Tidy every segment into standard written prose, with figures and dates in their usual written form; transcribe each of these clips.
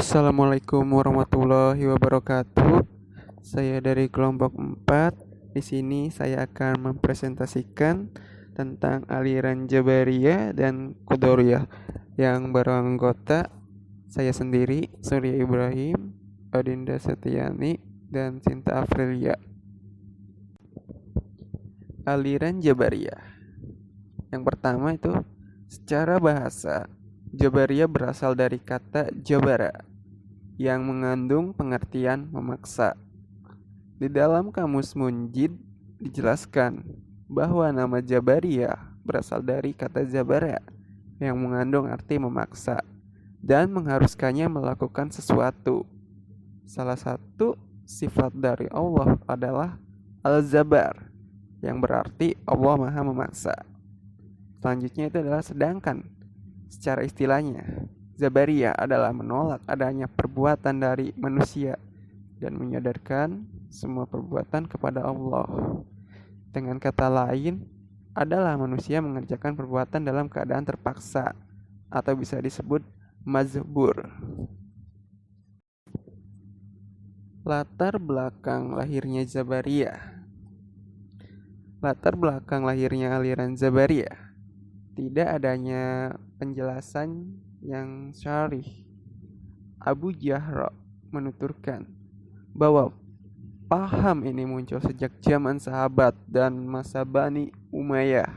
Assalamualaikum warahmatullahi wabarakatuh. Saya dari kelompok 4. Di sini saya akan mempresentasikan tentang aliran Jabariyah dan Qadariyah yang beranggota saya sendiri, Surya Ibrahim, Adinda Setiani, dan Sinta Afrilia. Aliran Jabariyah. Yang pertama itu secara bahasa, Jabariyah berasal dari kata jabara yang mengandung pengertian memaksa. Di dalam kamus Munjid dijelaskan bahwa nama Jabariyah berasal dari kata jabara yang mengandung arti memaksa dan mengharuskannya melakukan sesuatu. Salah satu sifat dari Allah adalah Al-Jabar yang berarti Allah Maha Memaksa. Selanjutnya itu adalah sedangkan secara istilahnya Jabariyah adalah menolak adanya perbuatan dari manusia dan menyadarkan semua perbuatan kepada Allah. Dengan kata lain, adalah manusia mengerjakan perbuatan dalam keadaan terpaksa atau bisa disebut mazbur. Latar belakang lahirnya Jabariyah. Latar belakang lahirnya aliran Jabariyah. Tidak adanya penjelasan yang syarih. Abu Jahra menuturkan bahwa paham ini muncul sejak zaman sahabat dan masa Bani Umayyah.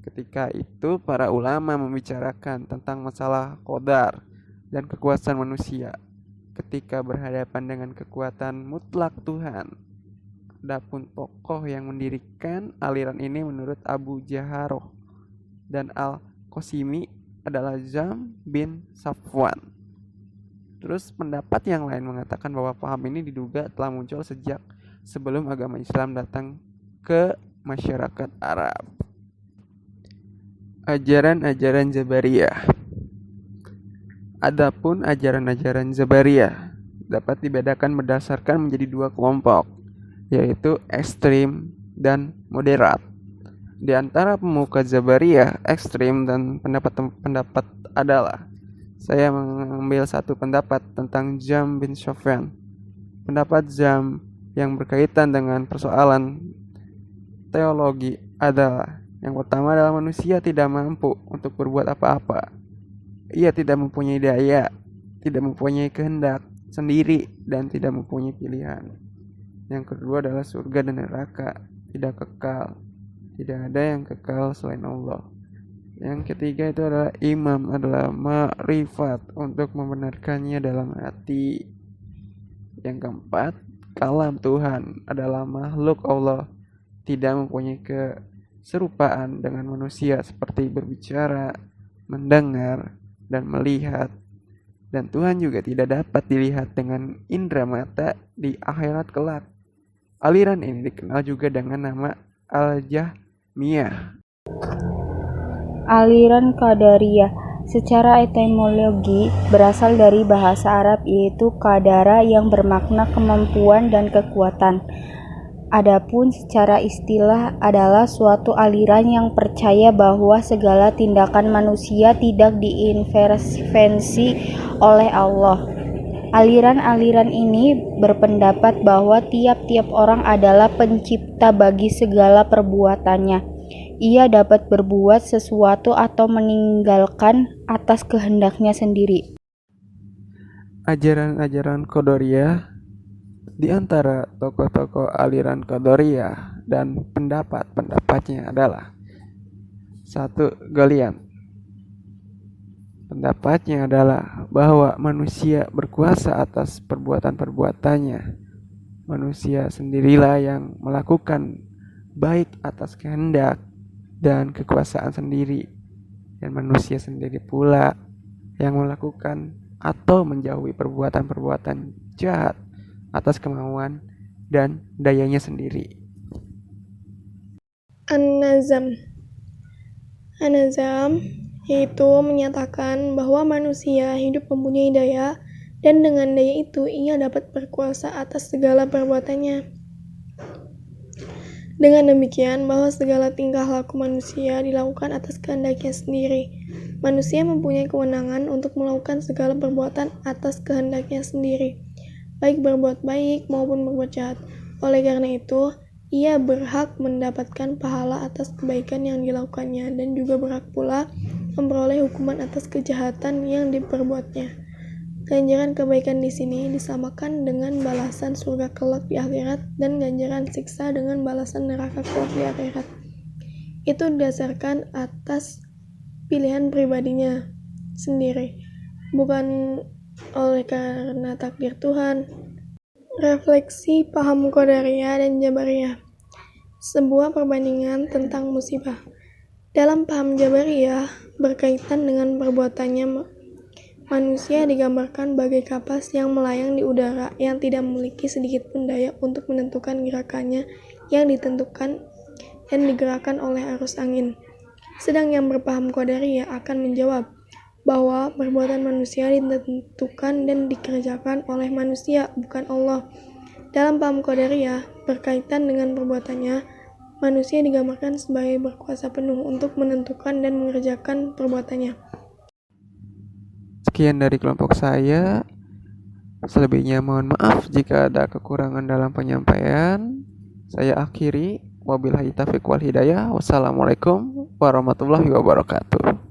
Ketika itu para ulama membicarakan tentang masalah qadar dan kekuasaan manusia ketika berhadapan dengan kekuatan mutlak Tuhan. Adapun tokoh yang mendirikan aliran ini menurut Abu Jahroh dan Al-Qasimi adalah Jam bin Safwan. Terus pendapat yang lain mengatakan bahwa paham ini diduga telah muncul sejak sebelum agama Islam datang ke masyarakat Arab. Ajaran-ajaran Jabariyah. Adapun ajaran-ajaran Jabariyah dapat dibedakan berdasarkan menjadi dua kelompok, yaitu ekstrim dan moderat. Di antara pemuka Jabariyah ekstrim dan pendapat adalah saya mengambil satu pendapat tentang Jam bin Safwan. Pendapat Jam yang berkaitan dengan persoalan teologi adalah yang pertama adalah manusia tidak mampu untuk berbuat apa-apa. Ia tidak mempunyai daya, tidak mempunyai kehendak sendiri, dan tidak mempunyai pilihan. Yang kedua adalah surga dan neraka tidak kekal. Tidak ada yang kekal selain Allah. Yang ketiga itu adalah imam adalah ma'rifat untuk membenarkannya dalam hati. Yang keempat, kalam Tuhan adalah makhluk Allah, tidak mempunyai keserupaan dengan manusia seperti berbicara, mendengar, dan melihat. Dan Tuhan juga tidak dapat dilihat dengan indera mata di akhirat kelak. Aliran ini dikenal juga dengan nama Al-Jahmiyah. Aliran Qadariyah secara etimologi berasal dari bahasa Arab yaitu qadara yang bermakna kemampuan dan kekuatan. Adapun secara istilah adalah suatu aliran yang percaya bahwa segala tindakan manusia tidak diintervensi oleh Allah. Aliran-aliran ini berpendapat bahwa tiap-tiap orang adalah pencipta bagi segala perbuatannya. Ia dapat berbuat sesuatu atau meninggalkan atas kehendaknya sendiri. Ajaran-ajaran Qadariyah. Di antara tokoh-tokoh aliran Qadariyah dan pendapat-pendapatnya adalah 1. Galian. Pendapatnya adalah bahwa manusia berkuasa atas perbuatan-perbuatannya. Manusia sendirilah yang melakukan baik atas kehendak dan kekuasaan sendiri, dan manusia sendiri pula yang melakukan atau menjauhi perbuatan-perbuatan jahat atas kemauan dan dayanya sendiri. An-Nazam yaitu menyatakan bahwa manusia hidup mempunyai daya, dan dengan daya itu ia dapat berkuasa atas segala perbuatannya. Dengan demikian, bahwa segala tingkah laku manusia dilakukan atas kehendaknya sendiri. Manusia mempunyai kewenangan untuk melakukan segala perbuatan atas kehendaknya sendiri, baik berbuat baik maupun berbuat jahat. Oleh karena itu, ia berhak mendapatkan pahala atas kebaikan yang dilakukannya dan juga berhak pula memperoleh hukuman atas kejahatan yang diperbuatnya. Ganjaran kebaikan di sini disamakan dengan balasan surga kelak di akhirat dan ganjaran siksa dengan balasan neraka kelak di akhirat. Itu didasarkan atas pilihan pribadinya sendiri, bukan oleh karena takdir Tuhan. Refleksi paham Qadariyah dan Jabariyah. Sebuah perbandingan tentang musibah. Dalam paham Jabariyah, berkaitan dengan perbuatannya, manusia digambarkan bagai kapas yang melayang di udara yang tidak memiliki sedikit pun daya untuk menentukan gerakannya yang ditentukan dan digerakkan oleh arus angin. Sedang yang berpaham Qadariyah akan menjawab bahwa perbuatan manusia ditentukan dan dikerjakan oleh manusia, bukan Allah. Dalam paham Qadariyah, berkaitan dengan perbuatannya, manusia digambarkan sebagai berkuasa penuh untuk menentukan dan mengerjakan perbuatannya. Sekian dari kelompok saya. Selebihnya mohon maaf jika ada kekurangan dalam penyampaian. Saya akhiri. Wabillahi taufiq wal hidayah. Wassalamualaikum warahmatullahi wabarakatuh.